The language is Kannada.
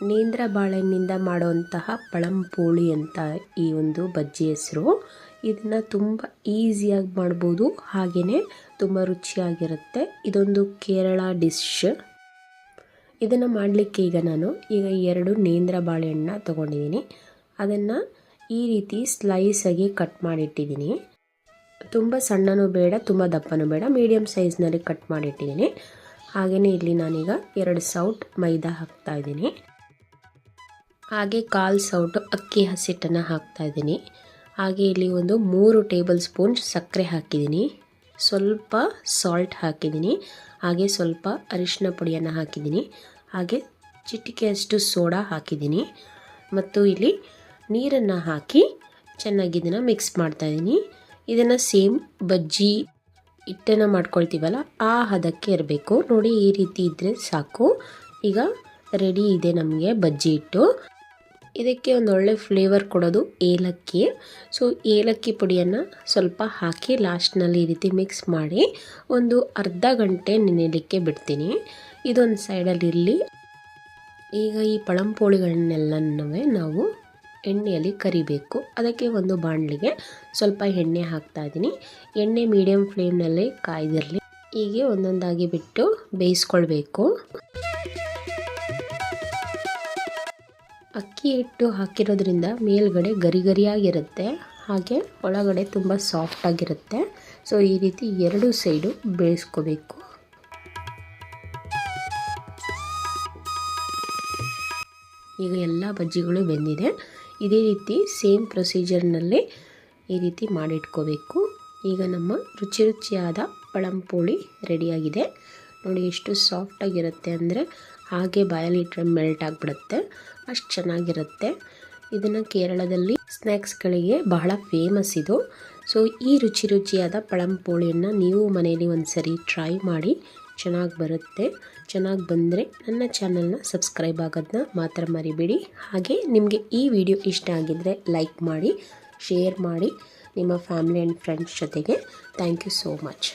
ನೇಂದ್ರ ಬಾಳೆಹಣ್ಣಿಂದ ಮಾಡುವಂತಹ ಪಳಂಪೋಳಿ ಅಂತ ಈ ಒಂದು ಬಜ್ಜಿ ಹೆಸರು. ಇದನ್ನು ತುಂಬ ಈಸಿಯಾಗಿ ಮಾಡ್ಬೋದು, ಹಾಗೆಯೇ ತುಂಬ ರುಚಿಯಾಗಿರುತ್ತೆ. ಇದೊಂದು ಕೇರಳ ಡಿಶ್. ಇದನ್ನು ಮಾಡಲಿಕ್ಕೆ ಈಗ ನಾನು 2 ನೇಂದ್ರ ಬಾಳೆಹಣ್ಣನ್ನ ತೊಗೊಂಡಿದ್ದೀನಿ. ಅದನ್ನು ಈ ರೀತಿ ಸ್ಲೈಸಾಗಿ ಕಟ್ ಮಾಡಿಟ್ಟಿದ್ದೀನಿ. ತುಂಬ ಸಣ್ಣನೂ ಬೇಡ, ತುಂಬ ದಪ್ಪನೂ ಬೇಡ, ಮೀಡಿಯಮ್ ಸೈಜ್ನಲ್ಲಿ ಕಟ್ ಮಾಡಿಟ್ಟಿದ್ದೀನಿ. ಹಾಗೆಯೇ ಇಲ್ಲಿ ನಾನೀಗ 2 ಸೌಟ್ ಮೈದಾ ಹಾಕ್ತಾಯಿದ್ದೀನಿ. ಹಾಗೆ 1/4 ಸೌಟು ಅಕ್ಕಿ ಹಸಿಟ್ಟನ್ನು ಹಾಕ್ತಾಯಿದ್ದೀನಿ. ಹಾಗೆ ಇಲ್ಲಿ ಒಂದು 3 ಟೇಬಲ್ ಸ್ಪೂನ್ ಸಕ್ಕರೆ ಹಾಕಿದ್ದೀನಿ. ಸ್ವಲ್ಪ ಸಾಲ್ಟ್ ಹಾಕಿದ್ದೀನಿ. ಹಾಗೆ ಸ್ವಲ್ಪ ಅರಿಶಿನ ಪುಡಿಯನ್ನು ಹಾಕಿದ್ದೀನಿ. ಹಾಗೆ ಚಿಟಿಕೆಯಷ್ಟು ಸೋಡಾ ಹಾಕಿದ್ದೀನಿ. ಮತ್ತು ಇಲ್ಲಿ ನೀರನ್ನು ಹಾಕಿ ಚೆನ್ನಾಗಿ ಇದನ್ನು ಮಿಕ್ಸ್ ಮಾಡ್ತಾಯಿದ್ದೀನಿ. ಇದನ್ನು ಸೇಮ್ ಬಜ್ಜಿ ಹಿಟ್ಟನ್ನು ಮಾಡ್ಕೊಳ್ತೀವಲ್ಲ ಆ ಹದಕ್ಕೆ ಇರಬೇಕು. ನೋಡಿ, ಈ ರೀತಿ ಇದ್ದರೆ ಸಾಕು. ಈಗ ರೆಡಿ ಇದೆ ನಮಗೆ ಬಜ್ಜಿ ಹಿಟ್ಟು. ಇದಕ್ಕೆ ಒಂದು ಒಳ್ಳೆ ಫ್ಲೇವರ್ ಕೊಡೋದು ಏಲಕ್ಕಿ. ಸೊ ಏಲಕ್ಕಿ ಪುಡಿಯನ್ನು ಸ್ವಲ್ಪ ಹಾಕಿ ಲಾಸ್ಟ್ನಲ್ಲಿ ಈ ರೀತಿ ಮಿಕ್ಸ್ ಮಾಡಿ ಒಂದು ಅರ್ಧ ಗಂಟೆ ನೆನೆಯಲಿಕ್ಕೆ ಬಿಡ್ತೀನಿ. ಇದೊಂದು ಸೈಡಲ್ಲಿ ಇರಲಿ. ಈಗ ಈ ಪಳಂಪೋಳಿಗಳನ್ನೆಲ್ಲನೂ ನಾವು ಎಣ್ಣೆಯಲ್ಲಿ ಕರಿಬೇಕು. ಅದಕ್ಕೆ ಒಂದು ಬಾಣಲಿಗೆ ಸ್ವಲ್ಪ ಎಣ್ಣೆ ಹಾಕ್ತಾಯಿದ್ದೀನಿ. ಎಣ್ಣೆ ಮೀಡಿಯಮ್ ಫ್ಲೇಮ್ನಲ್ಲೇ ಕಾಯ್ದಿರಲಿ. ಹೀಗೆ ಒಂದೊಂದಾಗಿ ಬಿಟ್ಟು ಬೇಯಿಸ್ಕೊಳ್ಬೇಕು. ಅಕ್ಕಿ ಹಿಟ್ಟು ಹಾಕಿರೋದ್ರಿಂದ ಮೇಲ್ಗಡೆ ಗರಿ ಗರಿಯಾಗಿರುತ್ತೆ, ಹಾಗೆ ಒಳಗಡೆ ತುಂಬ ಸಾಫ್ಟಾಗಿರುತ್ತೆ. ಸೊ ಈ ರೀತಿ 2 ಸೈಡು ಬೇಯಿಸ್ಕೋಬೇಕು. ಈಗ ಎಲ್ಲ ಬಜ್ಜಿಗಳು ಬೆಂದಿದೆ. ಇದೇ ರೀತಿ ಸೇಮ್ ಪ್ರೊಸೀಜರ್ನಲ್ಲೇ ಈ ರೀತಿ ಮಾಡಿಟ್ಕೋಬೇಕು. ಈಗ ನಮ್ಮ ರುಚಿಯಾದ ಪಳಂಪೋಳಿ ರೆಡಿಯಾಗಿದೆ. ನೋಡಿ ಎಷ್ಟು ಸಾಫ್ಟಾಗಿರುತ್ತೆ ಅಂದರೆ ಹಾಗೆ ಬಾಯಲ್ಲಿ ಇಟ್ಟರೆ ಮೆಲ್ಟ್ ಆಗಿಬಿಡುತ್ತೆ, ಅಷ್ಟು ಚೆನ್ನಾಗಿರುತ್ತೆ. ಇದನ್ನು ಕೇರಳದಲ್ಲಿ ಸ್ನ್ಯಾಕ್ಸ್ಗಳಿಗೆ ಬಹಳ ಫೇಮಸ್ ಇದು. ಸೊ ಈ ರುಚಿಯಾದ ಪಳಂಪೋಳಿಯನ್ನು ನೀವು ಮನೆಯಲ್ಲಿ ಒಂದು ಸರಿ ಟ್ರೈ ಮಾಡಿ, ಚೆನ್ನಾಗಿ ಬರುತ್ತೆ. ಚೆನ್ನಾಗಿ ಬಂದರೆ ನನ್ನ ಚಾನಲ್ನ ಸಬ್ಸ್ಕ್ರೈಬ್ ಆಗೋದನ್ನ ಮಾತ್ರ ಮರಿಬೇಡಿ. ಹಾಗೆ ನಿಮಗೆ ಈ ವಿಡಿಯೋ ಇಷ್ಟ ಆಗಿದ್ದರೆ ಲೈಕ್ ಮಾಡಿ, ಶೇರ್ ಮಾಡಿ ನಿಮ್ಮ ಫ್ಯಾಮಿಲಿ ಆ್ಯಂಡ್ ಫ್ರೆಂಡ್ಸ್ ಜೊತೆಗೆ. Thank you so much.